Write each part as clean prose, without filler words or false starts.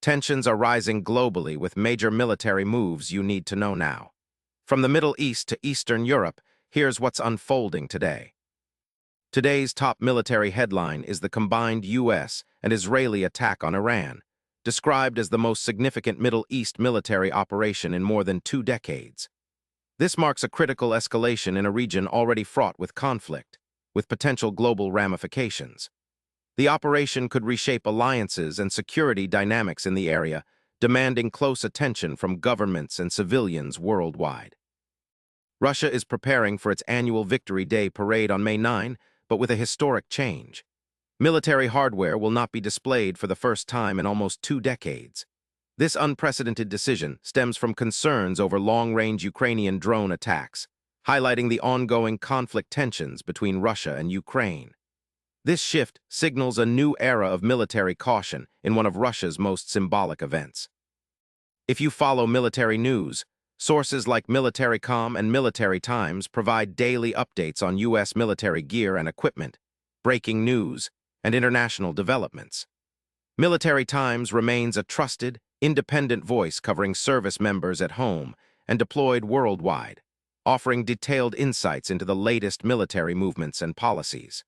Tensions are rising globally with major military moves you need to know now. From the Middle East to Eastern Europe, here's what's unfolding today. Today's top military headline is the combined U.S. and Israeli attack on Iran, described as the most significant Middle East military operation in more than 2 decades. This marks a critical escalation in a region already fraught with conflict, with potential global ramifications. The operation could reshape alliances and security dynamics in the area, demanding close attention from governments and civilians worldwide. Russia is preparing for its annual Victory Day parade on May 9, but with a historic change. Military hardware will not be displayed for the first time in almost 2 decades. This unprecedented decision stems from concerns over long-range Ukrainian drone attacks, highlighting the ongoing conflict tensions between Russia and Ukraine. This shift signals a new era of military caution in one of Russia's most symbolic events. If you follow military news, sources like Military.com and Military Times provide daily updates on U.S. military gear and equipment, breaking news, and international developments. Military Times remains a trusted, independent voice covering service members at home and deployed worldwide, offering detailed insights into the latest military movements and policies.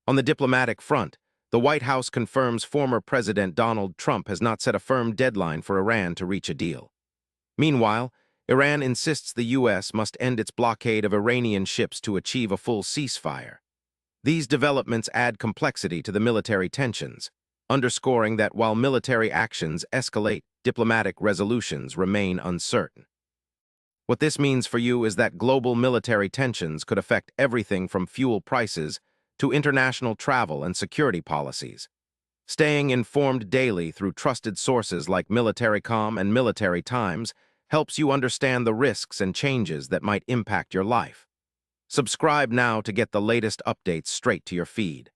On the diplomatic front, the White House confirms former President Donald Trump has not set a firm deadline for Iran to reach a deal. Meanwhile, Iran insists the U.S. must end its blockade of Iranian ships to achieve a full ceasefire. These developments add complexity to the military tensions, underscoring that while military actions escalate, diplomatic resolutions remain uncertain. What this means for you is that global military tensions could affect everything from fuel prices to international travel and security policies. Staying informed daily through trusted sources like Military.com and Military Times helps you understand the risks and changes that might impact your life. Subscribe now to get the latest updates straight to your feed.